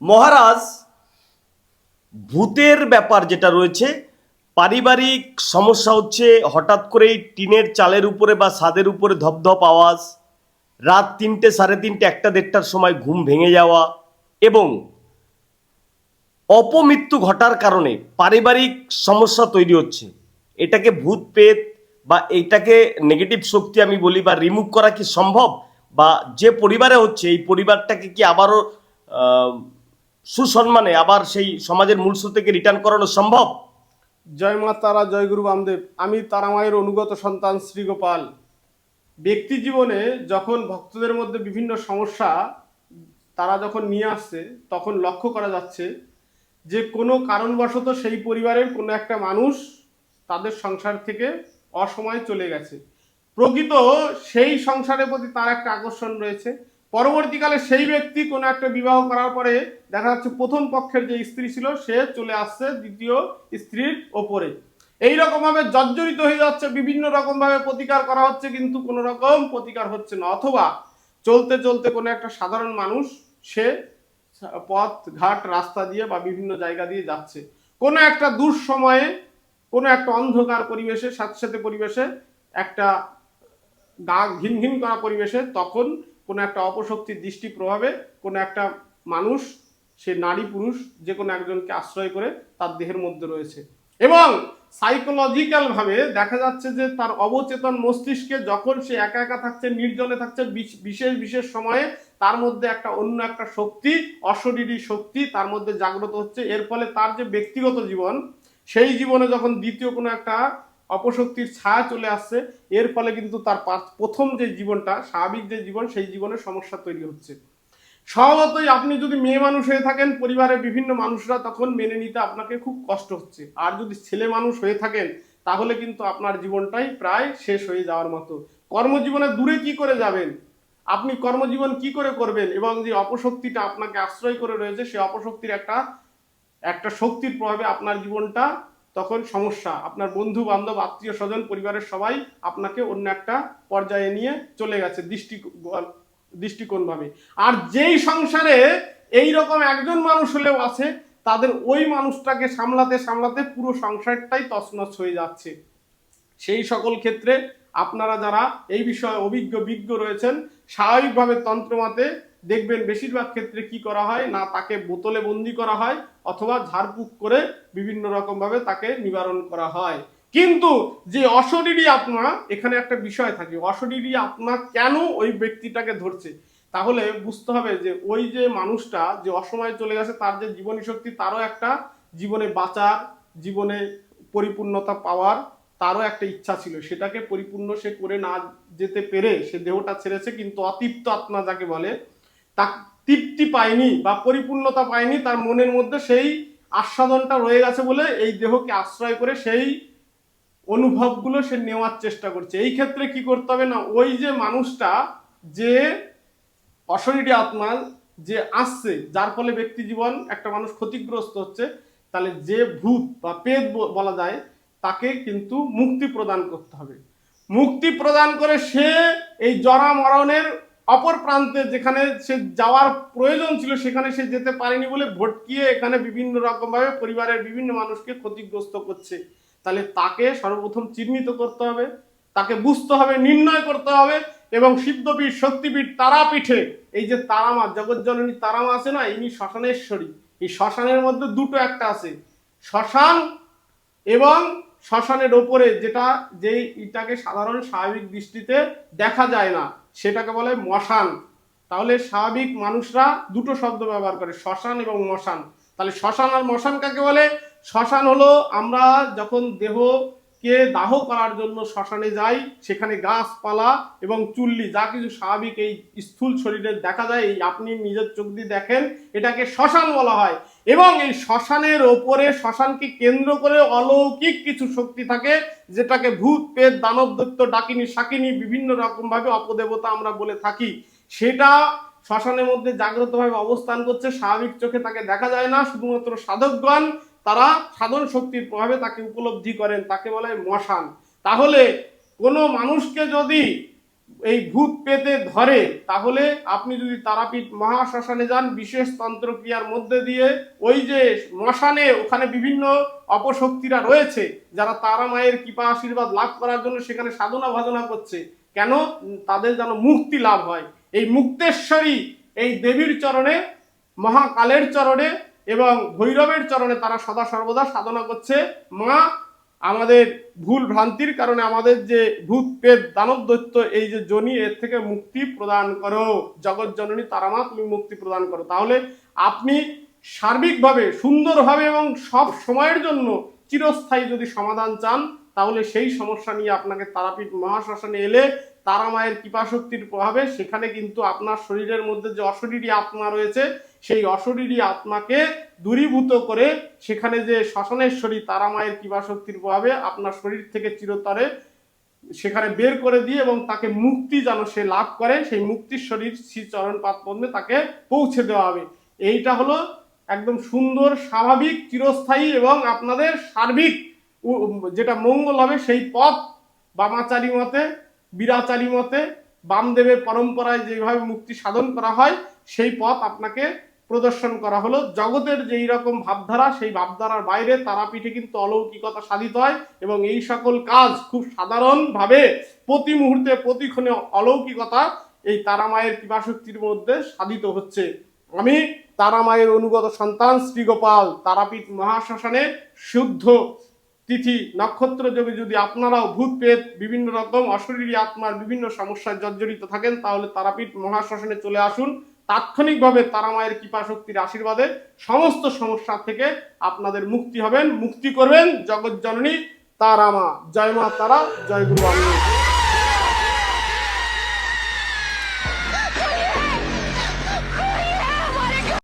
মহারাজ, ভূতের ব্যাপার যেটা রয়েছে, পারিবারিক সমস্যা হচ্ছে হঠাৎ করেই টিনের চালের উপরে বা ছাদের উপরে ধপধপ আওয়াজ, রাত ৩টে, সাড়ে ৩টে, ১টা, ১:৩০টার সময় ঘুম ভেঙে যাওয়া এবং অপমৃত্যু ঘটার কারণে পারিবারিক সমস্যা তৈরি হচ্ছে। এটাকে ভূত পেত বা এইটাকে নেগেটিভ শক্তি আমি বলি বা রিমুভ করা কি সম্ভব? বা যে পরিবারে হচ্ছে এই পরিবারটাকে কি আবারও আহ, সুসম্মানে আবার সেই সমাজের মূল স্রোতকে রিটার্ন করানো সম্ভব? জয় মা তারা, জয় গুরু বামদেব। আমি তারামায়ের অনুগত সন্তান শ্রীগোপাল। ব্যক্তি জীবনে যখন ভক্তদের মধ্যে বিভিন্ন সমস্যা তারা যখন নিয়ে আসছে, তখন লক্ষ্য করা যাচ্ছে যে কোনো কারণবশত সেই পরিবারের কোনো একটা মানুষ তাদের সংসার থেকে অসময়ে চলে গেছে। প্রকৃত সেই সংসারের প্রতি তার একটা আকর্ষণ রয়েছে। পরবর্তীকালে সেই ব্যক্তি কোনো একটা বিবাহ করার পরে দেখা যাচ্ছে প্রথম পক্ষের যে স্ত্রী ছিল সে চলে আসছে দ্বিতীয় স্ত্রীর ওপরে। এইরকম ভাবে জর্জরিত হয়ে যাচ্ছে, বিভিন্ন রকম ভাবে প্রতিকার করা হচ্ছে, কিন্তু কোনো রকম প্রতিকার হচ্ছে না। অথবা চলতে চলতে কোনো একটা সাধারণ মানুষ সে পথ ঘাট রাস্তা দিয়ে বা বিভিন্ন জায়গা দিয়ে যাচ্ছে, কোনো একটা দুঃসময়ে, কোনো একটা অন্ধকার পরিবেশে, স্যাঁতস্যাঁতে পরিবেশে, একটা গা ঘিন ঘিন করা পরিবেশে, তখন কোনো একটা অপশক্তির দৃষ্টি প্রভাবে কোনো একটা মানুষ, সে নারী পুরুষ যে কোনো একজনকে আশ্রয় করে তার দেহের মধ্যে রয়েছে। এবং সাইকোলজিক্যাল ভাবে দেখা যাচ্ছে যে তার অবচেতন মস্তিষ্কে যখন সে একা একা থাকছে, নির্জনে থাকছে, বিশেষ বিশেষ সময়ে তার মধ্যে একটা অন্য একটা শক্তি, অশরীরী শক্তি তার মধ্যে জাগ্রত হচ্ছে। এর ফলে তার যে ব্যক্তিগত জীবন, সেই জীবনে যখন দ্বিতীয় কোনো একটা অপশক্তির ছায়া চলে আসছে, এর ফলে কিন্তু তার প্রথম যে জীবনটা, স্বাভাবিক যে জীবন, সেই জীবনে সমস্যা তৈরি হচ্ছে। স্বভাবতই আপনি যদি মেয়ে মানুষ হয়ে থাকেন, পরিবারের বিভিন্ন মানুষরা তখন মেনে নিতে আপনাকে খুব কষ্ট হচ্ছে। আর যদি ছেলে মানুষ হয়ে থাকেন, তাহলে কিন্তু আপনার জীবনটাই প্রায় শেষ হয়ে যাওয়ার মতো। কর্মজীবনে দূরে কি করে যাবেন, আপনি কর্মজীবন কি করে করবেন, এবং যে অপশক্তিটা আপনাকে আশ্রয় করে রয়েছে, সেই অপশক্তির একটা একটা শক্তির প্রভাবে আপনার জীবনটা তখন সমস্যা। আপনার বন্ধু বান্ধব, আত্মীয় স্বজন, পরিবারের সবাই আপনাকে অন্য একটা পর্যায়ে নিয়ে চলে গেছে দৃষ্টিকোণ ভাবে। আর যেই সংসারে এই রকম একজন মানুষ হলেও আছে, তাদের ওই মানুষটাকে সামলাতে সামলাতে পুরো সংসারটাই তছনছ হয়ে যাচ্ছে। সেই সকল ক্ষেত্রে আপনারা যারা এই বিষয়ে বিজ্ঞ রয়েছেন, স্বাভাবিকভাবে তন্ত্রমতে দেখবেন বেশিরভাগ ক্ষেত্রে কি করা হয় না, তাকে বোতলে বন্দি করা হয় অথবা ঝাড়ফুঁক করে বিভিন্ন রকম ভাবে তাকে নিবারণ করা হয়। কিন্তু যে অশরীরী আত্মা, এখানে একটা বিষয় থাকে, অশরীরী আত্মা কেন ওই ব্যক্তিটাকে ধরছে, তাহলে বুঝতে হবে যে ওই যে মানুষটা যে অসময়ে চলে গেছে, তার যে জীবনী শক্তি, তারও একটা জীবনে বাঁচার, জীবনে পরিপূর্ণতা পাওয়ার তারও একটা ইচ্ছা ছিল। সেটাকে পরিপূর্ণ সে করে না যেতে পেরে সে দেহটা ছেড়েছে, কিন্তু অতৃপ্ত আত্মা যাকে বলে, তা তৃপ্তি পায়নি বা পরিপূর্ণতা পায়নি, তার মনের মধ্যে সেই আস্বাদনটা রয়ে গেছে বলে এই দেহকে আশ্রয় করে সেই অনুভবগুলো সে নেওয়ার চেষ্টা করছে। এই ক্ষেত্রে কি করতে হবে না, ওই যে মানুষটা, যে অশরীরী আত্মা যে আসছে, যার ফলে ব্যক্তি জীবন একটা মানুষ ক্ষতিগ্রস্ত হচ্ছে, তাহলে যে ভূত বা পেট বলা যায়, তাকে কিন্তু মুক্তি প্রদান করতে হবে। মুক্তি প্রদান করে সে এই জরা মরণের অপর প্রান্তে, যেখানে সে যাওয়ার প্রয়োজন ছিল সেখানে সে যেতে পারেনি বলে ভটকিয়ে এখানে বিভিন্ন রকম ভাবে পরিবারের বিভিন্ন মানুষকে ক্ষতিগ্রস্ত করছে। তাহলে তাকে সর্বপ্রথম চিহ্নিত করতে হবে, তাকে বুঝতে হবে, নির্ণয় করতে হবে। এবং সিদ্ধপীঠ, শক্তিপীঠ, তারাপীঠে এই যে তারামা, জগৎজননী তারামা আছে না, ইনি শ্মশানেশ্বরী। এই শ্মশানের মধ্যে দুটো একটা আছে, শ্মশান এবং শ্মশানের ওপরে যেটা, যেই ইটাকে সাধারণ স্বাভাবিক দৃষ্টিতে দেখা যায় না, সেটাকে বলে মশান। তাহলে স্বাভাবিক মানুষরা দুটো শব্দ ব্যবহার করে, শ্মশান এবং মশান। তাহলে শ্মশান আর মশান কাকে বলে? শ্মশান হলো আমরা যখন দেহকে দাহ করার জন্য শ্মশানে যাই, সেখানে গাছপালা এবং চুল্লি যা কিছু স্বাভাবিক এই স্থূল শরীরে দেখা যায়, এই আপনি নিজের চোখ দিয়ে দেখেন, এটাকে শ্মশান বলা হয়। এবং এই শ্মশানের ওপরে, শ্মশানকে কেন্দ্র করে অলৌকিক কিছু শক্তি থাকে, যেটাকে ভূত পেট দানব দৈত্য ডাকিনী শাকিনী বিভিন্ন রকম ভাবে অপদেবতা আমরা বলে থাকি। সেটা শ্মশানের মধ্যে জাগ্রত ভাবে অবস্থান করছে, স্বাভাবিক চোখে তাকে দেখা যায় না, শুধুমাত্র সাধকগণ তারা সাধন শক্তির প্রভাবে তাকে উপলব্ধি করেন, তাকে বলা হয় মশান। তাহলে কোনো মানুষকে যদি এই ভূত পেতে ধরে, তাহলে আপনি যদি তারাপীঠ মহাশ্মশানে যান, বিশেষ তন্ত্রক্রিয়ার মধ্যে দিয়ে ওই যে শ্মশানে ওখানে বিভিন্ন অপশক্তিরা রয়েছে যারা তারা মায়ের কৃপা আশীর্বাদ লাভ করার জন্য সেখানে সাধনা ভাজনা করছে, কেন? তাদের যেন মুক্তি লাভ হয়। এই মুক্তেশ্বরী এই দেবীর চরণে, মহাকালের চরণে এবং ভৈরবের চরণে তারা সদা সর্বদা সাধনা করছে। মা, আমাদের ভুল ভ্রান্তির কারণে আমাদের যে ভূত পেট দানব দৈত্য এই যে জনি, এর থেকে মুক্তি প্রদান করো। জগৎ জননী তারা মা, তুমি মুক্তি প্রদান করো। তাহলে আপনি সার্বিকভাবে সুন্দরভাবে এবং সব সময়ের জন্য চিরস্থায়ী যদি সমাধান চান, তাহলে সেই সমস্যা নিয়ে আপনাকে তারাপীঠ মহাশ্মশানে এলে তারা মায়ের কৃপাশক্তির প্রভাবে সেখানে কিন্তু আপনার শরীরের মধ্যে যে অশরীরী আত্মা রয়েছে, সেই অশরীরী আত্মাকে দূরীভূত করে সেখানে যে শ্মশানেশ্বরী তারা মায়ের কৃপাশক্তির প্রভাবে আপনার শরীর থেকে চিরতরে সেখানে বের করে দিয়ে এবং তাকে মুক্তি যেন সে লাভ করে, সেই মুক্তির শরীর শ্রী চরণ পাদ পদ্মে তাকে পৌঁছে দেওয়া হবে। এইটা হলো একদম সুন্দর, স্বাভাবিক, চিরস্থায়ী এবং আপনাদের সার্বিক যেটা মঙ্গল হবে সেই পথ। বামাচারী মতে, বীরাচারী মতে, বামদেবের পরম্পরায় যেভাবে মুক্তি সাধন করা হয় সেই পথ আপনাকে প্রদর্শন করা হলো। জগতের যেই রকম ভাবধারা, সেই ভাবধারার বাইরে তারাপীঠে কিন্তু অলৌকিকতা সাধিত হয় এবং এই সকল কাজ খুব সাধারণভাবে প্রতি মুহূর্তে প্রতিক্ষণে অলৌকিকতা এই তারা মায়ের কৃপাশক্তির মধ্যে সাধিত হচ্ছে। আমি তারা মায়ের অনুগত সন্তান শ্রীগোপাল তারাপীঠ মহাশ্মশানে শুদ্ধ তিথি নক্ষত্র যোগে যদি আপনারাও ভূত পেত বিভিন্ন রকম অশরীরী আত্মার বিভিন্ন সমস্যায় জর্জরিত থাকেন, তাহলে তারাপীঠ মহাশ্মশানে চলে আসুন। তাৎক্ষণিকভাবে তারা মায়ের কৃপা শক্তির আশীর্বাদে সমস্ত সমস্যা থেকে আপনাদের মুক্তি হবেন, মুক্তি করবেন জগৎ জননী তারা মা। জয় মা তারা, জয় গুরু আমি।